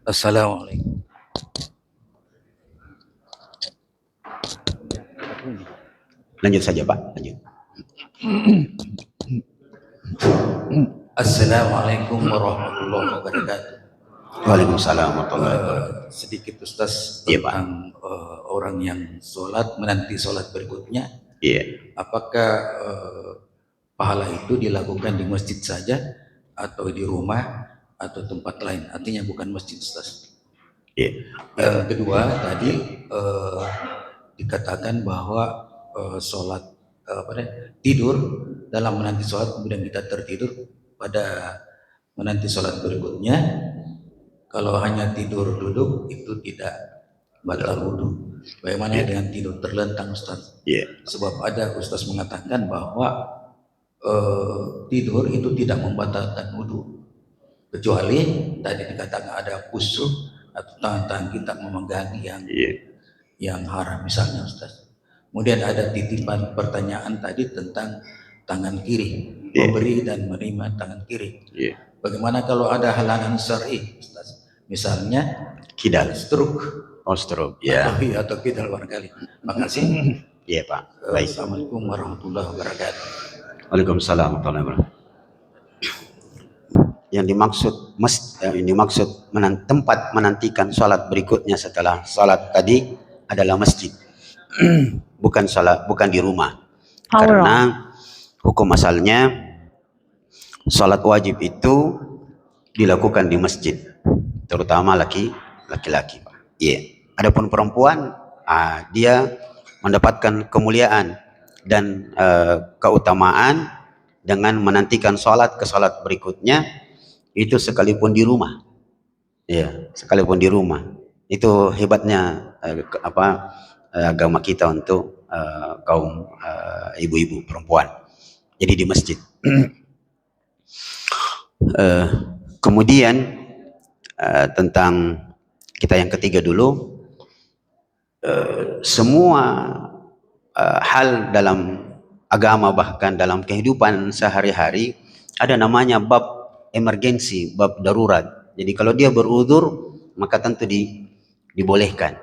Assalamualaikum. Lanjut saja Pak, lanjut. Assalamualaikum warahmatullahi wabarakatuh. Waalaikumsalam warahmatullahi wabarakatuh. Sedikit Ustaz Iya Pak. tentang orang yang sholat menanti sholat berikutnya. Iya. Apakah pahala itu dilakukan di masjid saja atau di rumah atau tempat lain? Artinya bukan masjid Ustaz. Iya. Yang kedua tadi dikatakan bahwa sholat tidur dalam menanti sholat kemudian kita tertidur pada menanti sholat berikutnya, kalau hanya tidur duduk itu tidak batal wudhu. Bagaimana dengan tidur terlentang Ustaz? Sebab ada Ustaz mengatakan bahwa tidur itu tidak membatalkan wudhu, kecuali tadi dikatakan ada khusyuk atau tangan-tangan kita memegangi yang haram misalnya Ustaz. Kemudian ada titipan pertanyaan tadi tentang tangan kiri, memberi dan menerima tangan kiri. Bagaimana kalau ada halangan syar'i Ustaz? Misalnya kidal, stroke. Oh stroke, ya. Atau kidal barangkali. Makasih. Iya Pak. Baik. Assalamualaikum warahmatullahi wabarakatuh. Waalaikumsalam warahmatullahi wabarakatuh. Yang dimaksud tempat menantikan sholat berikutnya setelah sholat tadi adalah masjid, bukan di rumah. Karena hukum asalnya sholat wajib itu dilakukan di masjid, terutama laki-laki. Iya. Adapun perempuan, dia mendapatkan kemuliaan dan keutamaan dengan menantikan sholat ke sholat berikutnya, itu sekalipun di rumah. Ya, sekalipun di rumah. Itu hebatnya agama kita untuk kaum ibu-ibu perempuan. Jadi di masjid. Kemudian tentang kita yang ketiga dulu, semua hal dalam agama bahkan dalam kehidupan sehari-hari ada namanya bab emergensi, bab darurat. Jadi kalau dia berudzur maka tentu dibolehkan.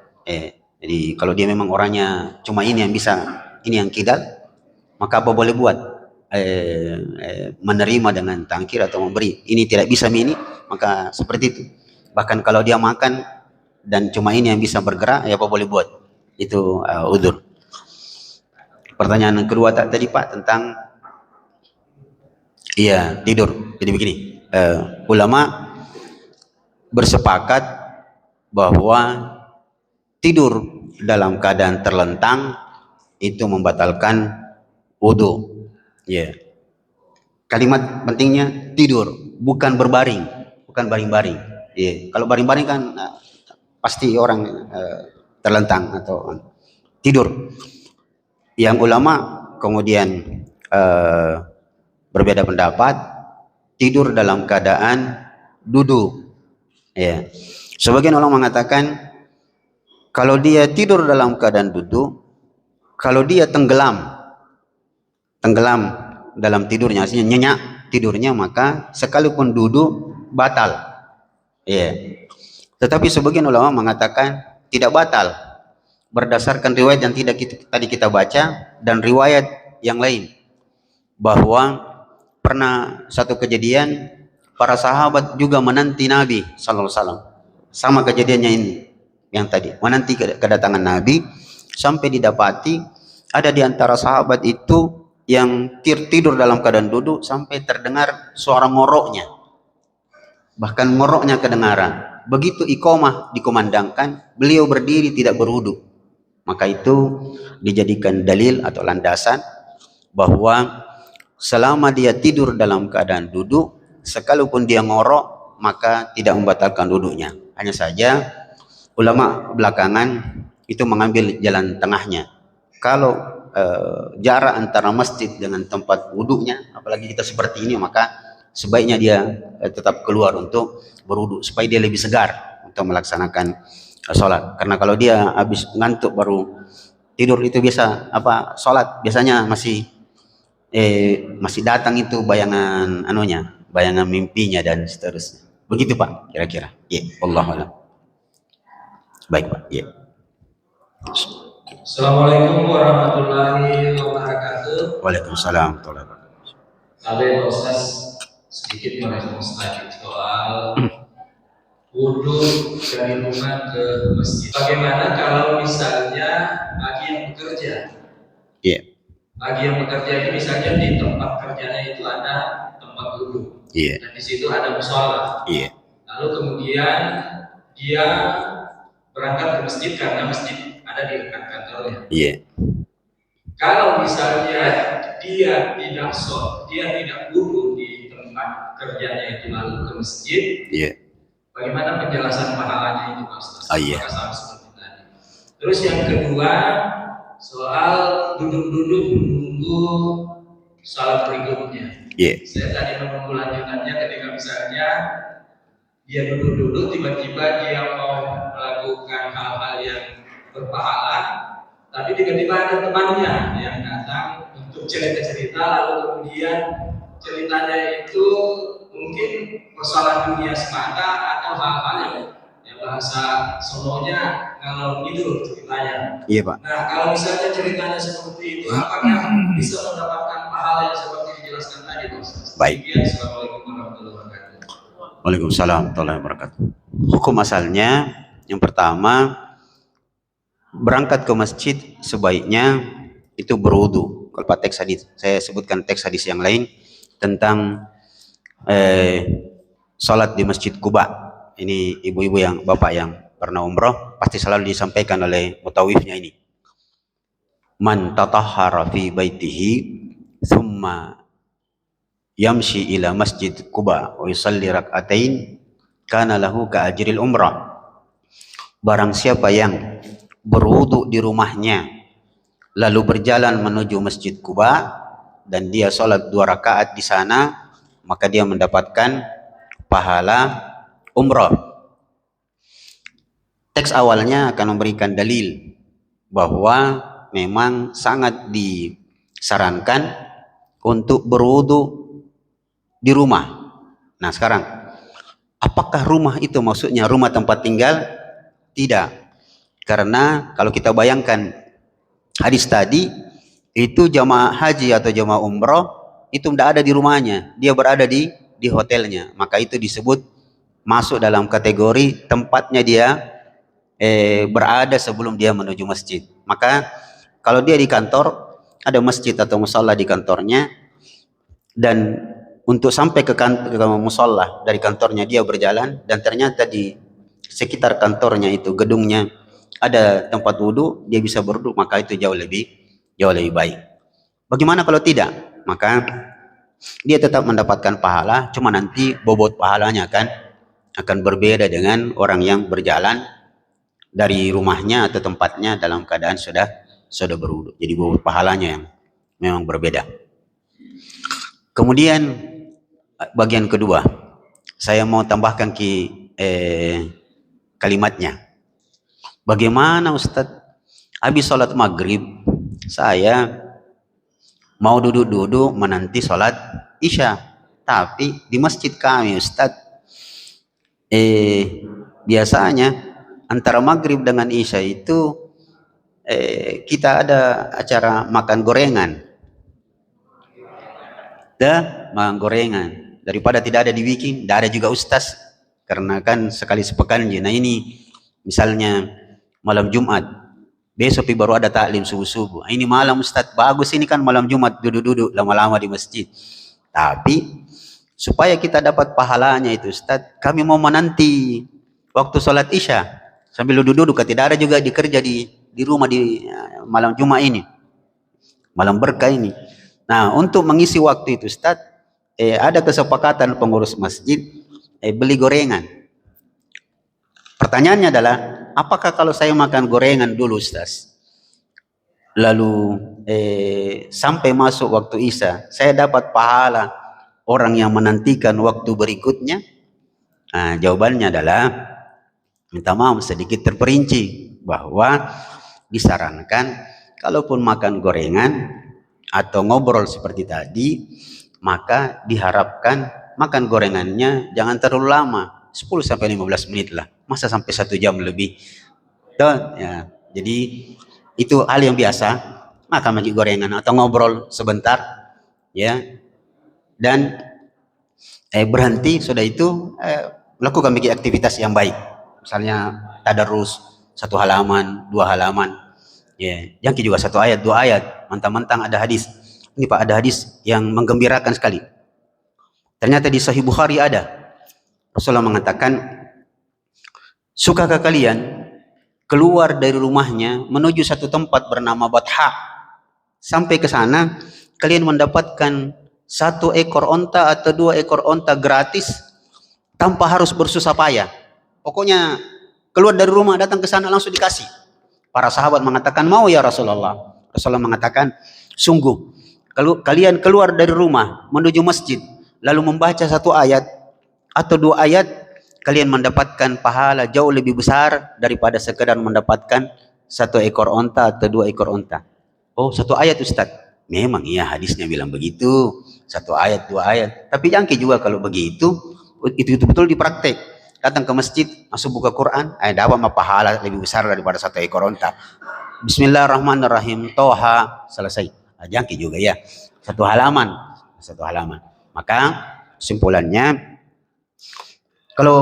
Jadi kalau dia memang orangnya cuma ini yang bisa, ini yang kidal, maka apa boleh buat? Menerima dengan tangkir atau memberi. Ini tidak bisa ini, maka seperti itu. Bahkan kalau dia makan dan cuma ini yang bisa bergerak, ya apa boleh buat? Itu udzur. Pertanyaan yang kedua tadi Pak tentang tidur. Jadi begini, ulama bersepakat bahwa tidur dalam keadaan terlentang itu membatalkan wudhu. Kalimat pentingnya tidur, bukan berbaring, bukan baring-baring. Kalau baring-baring kan pasti orang terlentang atau tidur. Yang ulama kemudian berbeda pendapat, tidur dalam keadaan duduk. Sebagian ulama mengatakan kalau dia tidur dalam keadaan duduk, kalau dia tenggelam dalam tidurnya, artinya nyenyak tidurnya, maka sekalipun duduk batal. Tetapi sebagian ulama mengatakan tidak batal, berdasarkan riwayat yang tadi kita baca dan riwayat yang lain, bahwa pernah satu kejadian para sahabat juga menanti Nabi sallallahu alaihi wasallam. Sama kejadiannya ini yang tadi, menanti kedatangan Nabi, sampai didapati ada di antara sahabat itu yang tidur dalam keadaan duduk sampai terdengar suara ngoroknya. Bahkan ngoroknya kedengaran. Begitu iqamah dikumandangkan, beliau berdiri tidak berwudu. Maka itu dijadikan dalil atau landasan bahwa selama dia tidur dalam keadaan duduk, sekalipun dia ngorok, maka tidak membatalkan wudhunya. Hanya saja ulama belakangan itu mengambil jalan tengahnya. Kalau jarak antara masjid dengan tempat wudhunya, apalagi kita seperti ini, maka sebaiknya dia tetap keluar untuk berwudhu supaya dia lebih segar untuk melaksanakan sholat. Karena kalau dia habis ngantuk baru tidur itu biasa sholat biasanya masih datang itu bayangan bayangan mimpinya dan seterusnya. Begitu Pak, kira-kira. Ya, Allah alam. Baik Pak. Ya. Assalamualaikum warahmatullahi wabarakatuh. Waalaikumsalam warahmatullahi wabarakatuh. Saya Pak Ustaz sedikit merespons tadi soal wudhu dari rumah ke masjid. Bagaimana kalau misalnya bagi yang bekerja? Iya. Bagi yang bekerja itu misalnya di tempat kerjanya itu ada tempat wudhu. Iya. Dan di situ ada musola. Iya. Lalu kemudian dia berangkat ke masjid karena masjid ada di dekat kantornya. Iya. Kalau misalnya dia tidak wudhu di tempat kerjanya itu lalu ke masjid, Iya. bagaimana penjelasan pahalanya itu Pak Ustaz? Iya. Seperti tadi. Terus yang kedua soal duduk-duduk menunggu salat berikutnya. Iya. Saya tadi menunggu lanjutannya ketika misalnya dia duduk-duduk tiba-tiba dia mau melakukan hal-hal yang berpahala, tapi tiba-tiba ada temannya yang datang untuk cerita-cerita, lalu kemudian ceritanya itu mungkin persoalan dunia semata atau hal-hal yang bahasa sononya kalau tidur ceritanya. Iya Pak. Nah kalau misalnya ceritanya seperti itu, apakah bisa mendapatkan pahala yang seperti dijelaskan tadi Pak Ustaz? Baik. Assalamualaikum warahmatullahi wabarakatuh. Waalaikumsalam warahmatullahi wabarakatuh. Hukum asalnya yang pertama, berangkat ke masjid sebaiknya itu berwudu. Kalau Pak teks hadis, saya sebutkan teks hadis yang lain tentang salat di Masjid Quba. Ini ibu-ibu yang bapak yang pernah umroh pasti selalu disampaikan oleh mutawifnya ini. Man tatahhara fi baitihi thumma yamshi ila Masjid Quba wa yusalli rak'atain kana lahu ka ajril umrah. Barang siapa yang berwudu di rumahnya lalu berjalan menuju Masjid Quba dan dia sholat 2 rakaat di sana, maka dia mendapatkan pahala umrah. Teks awalnya akan memberikan dalil bahwa memang sangat disarankan untuk berwudu di rumah. Nah sekarang, apakah rumah itu maksudnya rumah tempat tinggal? Tidak. Karena kalau kita bayangkan hadis tadi, itu jamaah haji atau jamaah umroh itu tidak ada di rumahnya, dia berada di hotelnya. Maka itu disebut masuk dalam kategori tempatnya dia berada sebelum dia menuju masjid. Maka kalau dia di kantor, ada masjid atau musalla di kantornya, dan untuk sampai ke musalla dari kantornya dia berjalan, dan ternyata di sekitar kantornya itu gedungnya ada tempat wudhu, dia bisa berwudhu, maka itu jauh lebih baik. Bagaimana kalau tidak? Maka dia tetap mendapatkan pahala, cuma nanti bobot pahalanya akan berbeda dengan orang yang berjalan dari rumahnya atau tempatnya dalam keadaan sudah berwudhu. Jadi bobot pahalanya yang memang berbeda. Kemudian bagian kedua, saya mau tambahkan kalimatnya. Bagaimana Ustadz? Habis sholat maghrib, saya mau duduk-duduk menanti sholat isya. Tapi di masjid kami Ustadz, biasanya antara maghrib dengan isya itu kita ada acara makan gorengan. Makan gorengan. Daripada tidak ada dibikin, tidak ada juga Ustaz. Karena kan sekali sepekan aja. Nah ini misalnya malam Jumat, besok baru ada taklim subuh-subuh. Ini malam Ustaz, bagus ini kan malam Jumat, duduk-duduk lama-lama di masjid. Tapi supaya kita dapat pahalanya itu Ustaz, kami mau menanti waktu sholat isya sambil duduk-duduk. Tidak ada juga dikerja di rumah di malam Jumat ini, malam berkah ini. Nah untuk mengisi waktu itu Ustaz, ada kesepakatan pengurus masjid beli gorengan. Pertanyaannya adalah, apakah kalau saya makan gorengan dulu Ustaz, lalu sampai masuk waktu isya, saya dapat pahala orang yang menantikan waktu berikutnya? Nah, jawabannya adalah, minta maaf sedikit terperinci, bahwa disarankan kalaupun makan gorengan atau ngobrol seperti tadi, maka diharapkan makan gorengannya jangan terlalu lama. 10 sampai 15 menit lah. Masa sampai 1 jam lebih? Tuh, ya. Jadi itu hal yang biasa. Makan magi gorengan atau ngobrol sebentar, ya. Dan berhenti sudah itu lakukan bikin aktivitas yang baik. Misalnya tadarus 1 halaman, 2 halaman. Ya, jangan juga 1 ayat, 2 ayat. Mentang-mentang ada hadis. Ini Pak, ada hadis yang menggembirakan sekali. Ternyata di Sahih Bukhari ada. Rasulullah mengatakan, sukakah kalian keluar dari rumahnya menuju satu tempat bernama Batha? Sampai ke sana, kalian mendapatkan 1 ekor onta atau 2 ekor onta gratis tanpa harus bersusah payah. Pokoknya keluar dari rumah datang ke sana langsung dikasih. Para sahabat mengatakan, mau ya Rasulullah. Rasulullah mengatakan, sungguh kalau kalian keluar dari rumah menuju masjid lalu membaca 1 ayat atau 2 ayat, kalian mendapatkan pahala jauh lebih besar daripada sekedar mendapatkan 1 ekor onta atau 2 ekor onta. Oh, 1 ayat Ustaz. Memang iya hadisnya bilang begitu. 1 ayat, 2 ayat. Tapi jangki juga kalau begitu, itu betul dipraktek. Datang ke masjid, masuk buka Quran, dapat pahala lebih besar daripada 1 ekor onta. Bismillahirrahmanirrahim. Toha, selesai. Jangki juga ya. 1 halaman. 1 halaman. Maka kesimpulannya, kalau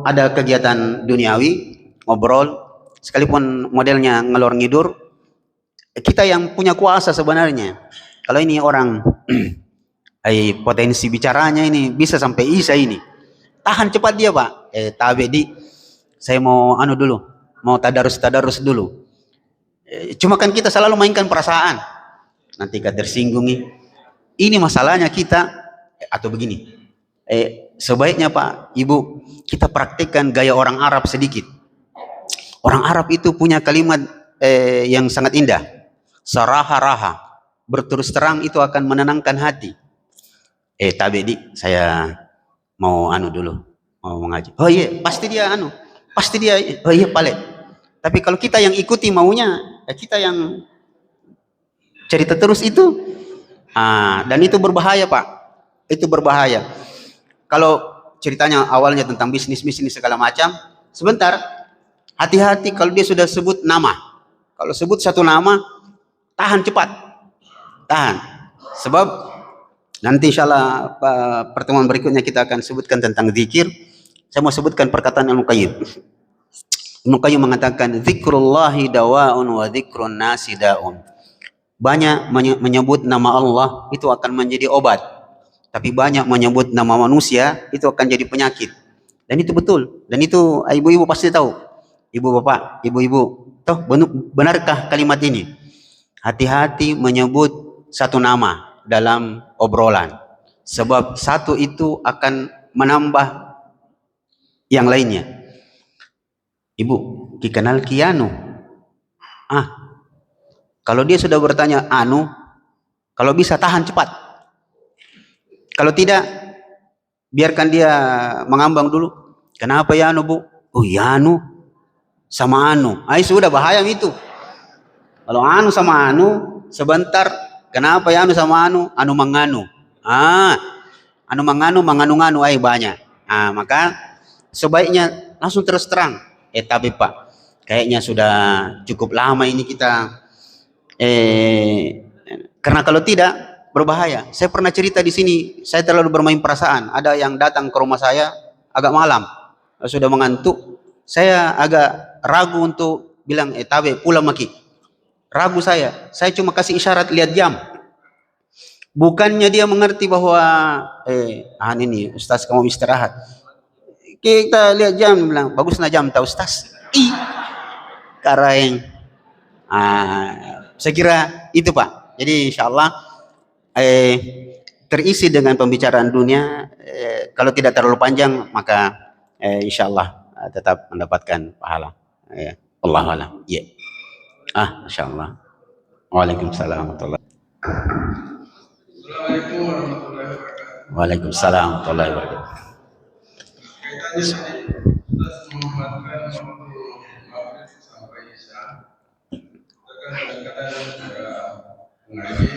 ada kegiatan duniawi, ngobrol, sekalipun modelnya ngelor ngidur, kita yang punya kuasa sebenarnya. Kalau ini orang potensi bicaranya ini bisa sampai Isa ini, tahan cepat dia Pak. Tabe di, saya mau dulu, mau tadarus dulu. Cuma kan kita selalu mainkan perasaan. Nanti kan tersinggung nih. Ini masalahnya kita, atau begini. Sebaiknya Pak, Ibu, kita praktikkan gaya orang Arab sedikit. Orang Arab itu punya kalimat yang sangat indah. Saraha-raha, berterus terang itu akan menenangkan hati. Tabedi, saya mau dulu, mau mengaji. Oh iya, pasti dia pasti dia. Oh iya, pale. Tapi kalau kita yang ikuti maunya, kita yang cerita terus itu, dan itu berbahaya Pak. Itu berbahaya. Kalau ceritanya awalnya tentang bisnis segala macam, sebentar, hati-hati kalau dia sudah sebut nama. Kalau sebut 1 nama, tahan cepat, tahan. Sebab nanti insyaallah pertemuan berikutnya kita akan sebutkan tentang zikir. Saya mau sebutkan perkataan Ibnu Qayyim. Ibnu Qayyim mengatakan, zikrullahi dawa'un wa zikrun nasi da'un. Banyak menyebut nama Allah itu akan menjadi obat, tapi banyak menyebut nama manusia itu akan jadi penyakit. Dan itu betul. Dan itu ibu-ibu pasti tahu. Ibu bapak, ibu-ibu, toh benarkah kalimat ini? Hati-hati menyebut 1 nama dalam obrolan. Sebab 1 itu akan menambah yang lainnya. Ibu, dikenal Kianu. Kalau dia sudah bertanya kalau bisa tahan cepat. Kalau tidak, biarkan dia mengambang dulu. Kenapa ya Bu? Oh ya sama sudah bahaya itu. Kalau sama sebentar, kenapa ya sama menganu. Menganu banyak. Maka sebaiknya langsung terus terang. Tapi Pak, kayaknya sudah cukup lama ini kita. Karena kalau tidak berbahaya. Saya pernah cerita di sini, saya terlalu bermain perasaan. Ada yang datang ke rumah saya agak malam, sudah mengantuk. Saya agak ragu untuk bilang, tabe pulang maki. Ragu saya cuma kasih isyarat lihat jam. Bukannya dia mengerti bahwa ini Ustaz kamu istirahat. Kita lihat jam, bilang bagusnya jam tahu Ustaz. Kareng. Saya kira itu Pak. Jadi insyaallah terisi dengan pembicaraan dunia. Kalau tidak terlalu panjang maka insyaallah tetap mendapatkan pahala. Allahu a'lam. Ya. Insyaallah. Waalaikumsalam warahmatullahi wabarakatuh. Assalamualaikum warahmatullahi wabarakatuh. Waalaikumsalam warahmatullahi wabarakatuh. Kaitannya tadi Ustaz memanfaatkan waktu maghrib sampai isya. Kita kan kadang-kadang mengaji.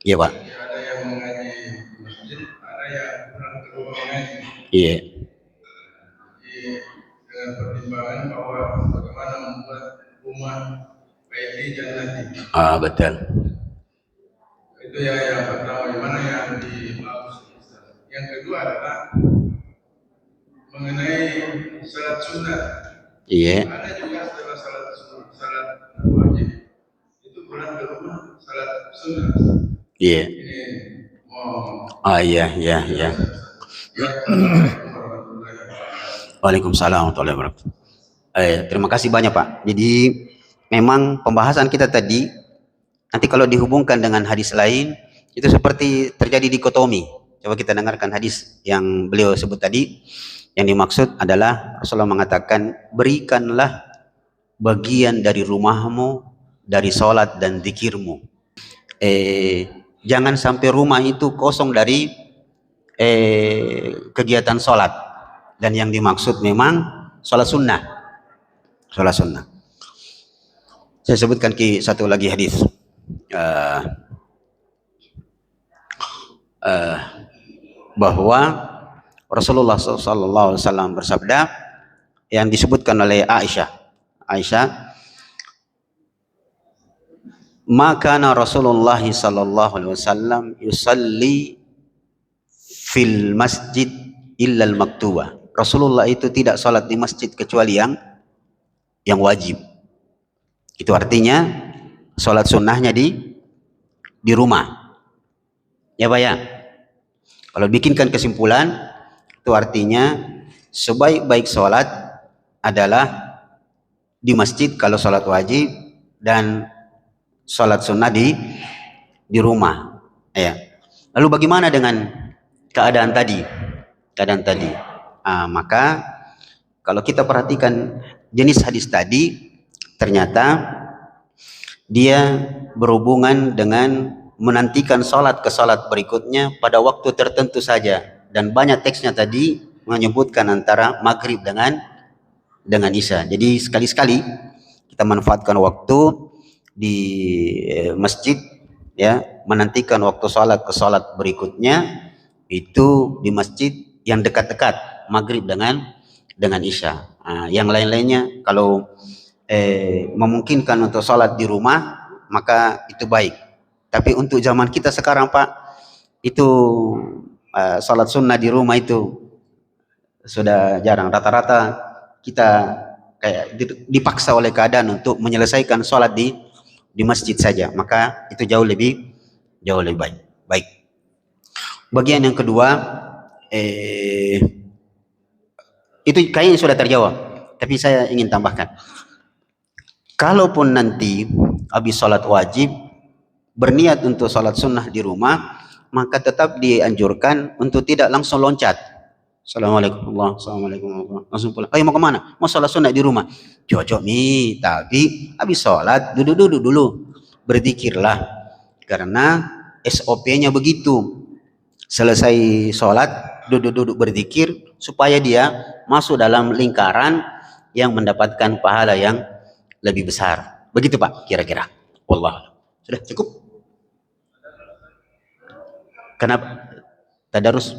Iya Pak. Ada yang mengaji di masjid, ada yang pulang ke rumah mengaji. Iya. dengan pertimbangan bahwa bagaimana membuat rumah baiti jannati. Betul. Itu yang pertama, yang mana yang dimaksud. Yang kedua adalah mengenai salat sunat. Iya. Ada juga setelah salat wajib itu pulang ke rumah salat sunat. Iya. Ini mau. Iya. Ya, Assalamualaikum warahmatullahi wabarakatuh. Waalaikumsalam warahmatullahi wabarakatuh. Terima kasih banyak Pak. Jadi memang pembahasan kita tadi nanti kalau dihubungkan dengan hadis lain itu seperti terjadi dikotomi. Coba kita dengarkan hadis yang beliau sebut tadi. Yang dimaksud adalah Rasulullah mengatakan, berikanlah bagian dari rumahmu dari sholat dan zikirmu. Jangan sampai rumah itu kosong dari kegiatan sholat. Dan yang dimaksud memang sholat sunnah. Sholat sunnah. Saya sebutkan satu lagi hadis. Bahwa Rasulullah SAW bersabda yang disebutkan oleh Aisyah, maka Rasulullah SAW yusalli fil masjid illal maktubah. Rasulullah itu tidak salat di masjid kecuali yang wajib. Itu artinya salat sunnahnya di rumah. Ya Pak ya. Kalau bikinkan kesimpulan, itu artinya sebaik-baik sholat adalah di masjid kalau sholat wajib, dan sholat sunnah di rumah. Ya. Lalu bagaimana dengan keadaan tadi? Maka kalau kita perhatikan jenis hadis tadi, ternyata dia berhubungan dengan menantikan sholat ke sholat berikutnya pada waktu tertentu saja. Dan banyak teksnya tadi menyebutkan antara maghrib dengan isya. Jadi sekali-sekali kita manfaatkan waktu di masjid, ya, menantikan waktu sholat ke sholat berikutnya itu di masjid yang dekat-dekat maghrib dengan isya. Yang lain-lainnya kalau memungkinkan untuk sholat di rumah maka itu baik. Tapi untuk zaman kita sekarang Pak, itu salat sunnah di rumah itu sudah jarang. Rata-rata kita kayak dipaksa oleh keadaan untuk menyelesaikan salat di masjid saja. Maka itu jauh lebih baik. Bagian yang kedua, itu kayaknya sudah terjawab. Tapi saya ingin tambahkan. Kalaupun nanti habis salat wajib berniat untuk salat sunnah di rumah, maka tetap dianjurkan untuk tidak langsung loncat. Assalamualaikum langsung pulang. Mau kemana? Mau sholat sunnah di rumah. Cocok nih, tapi habis sholat duduk dulu, berzikirlah, karena SOP-nya begitu. Selesai sholat duduk berzikir supaya dia masuk dalam lingkaran yang mendapatkan pahala yang lebih besar. Begitu Pak, kira-kira. Wallah. Sudah cukup? Kenapa? Tadarus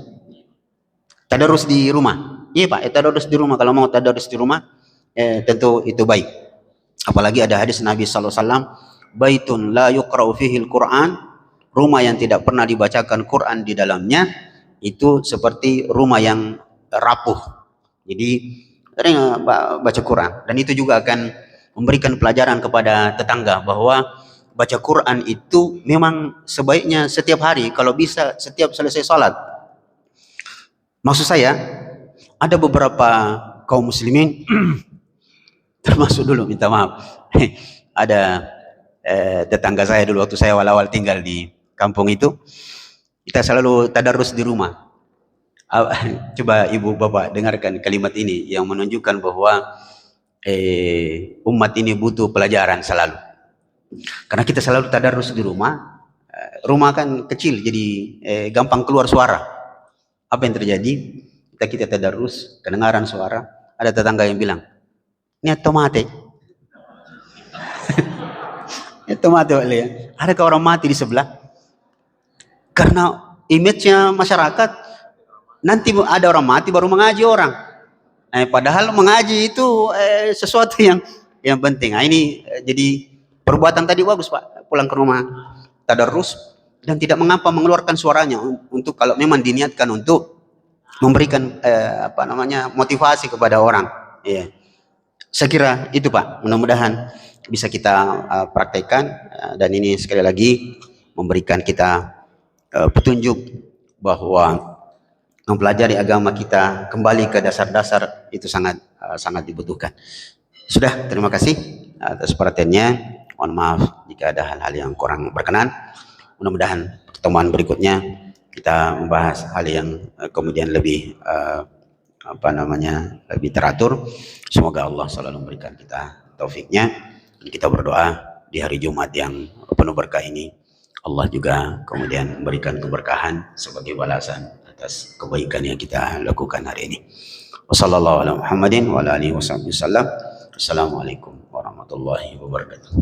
di rumah. Iya Pak, tadarus di rumah. Kalau mau tadarus di rumah, tentu itu baik. Apalagi ada hadis Nabi SAW, baitun la yuqra'u fihi al-Quran, rumah yang tidak pernah dibacakan Quran di dalamnya, itu seperti rumah yang rapuh. Jadi, sering baca Quran. Dan itu juga akan memberikan pelajaran kepada tetangga bahwa baca Quran itu memang sebaiknya setiap hari, kalau bisa setiap selesai sholat. Maksud saya, ada beberapa kaum muslimin, termasuk dulu, minta maaf, ada tetangga saya dulu waktu saya awal-awal tinggal di kampung itu, kita selalu tadarus di rumah. Coba ibu bapak dengarkan kalimat ini yang menunjukkan bahwa umat ini butuh pelajaran selalu. Karena kita selalu tadarus di rumah. Rumah kan kecil, jadi gampang keluar suara. Apa yang terjadi? Kita tadarus, kedengaran suara. Ada tetangga yang bilang, ini tomate. Ini tomate ya. Adakah orang mati di sebelah? Karena image-nya masyarakat, nanti ada orang mati baru mengaji orang. Padahal mengaji itu sesuatu yang penting. Nah, ini jadi perbuatan tadi bagus Pak, pulang ke rumah tadarus dan tidak mengapa mengeluarkan suaranya untuk kalau memang diniatkan untuk memberikan motivasi kepada orang. Ya. Saya kira itu Pak, mudah-mudahan bisa kita praktekkan dan ini sekali lagi memberikan kita petunjuk bahwa mempelajari agama kita kembali ke dasar-dasar itu sangat dibutuhkan. Sudah, terima kasih atas perhatiannya. Mohon maaf jika ada hal-hal yang kurang berkenan. Mudah-mudahan pertemuan berikutnya kita membahas hal yang kemudian lebih lebih teratur. Semoga Allah selalu memberikan kita taufiknya. Dan kita berdoa di hari Jumat yang penuh berkah ini, Allah juga kemudian memberikan keberkahan sebagai balasan atas kebaikan yang kita lakukan hari ini. Wassalamualaikum warahmatullahi wabarakatuh.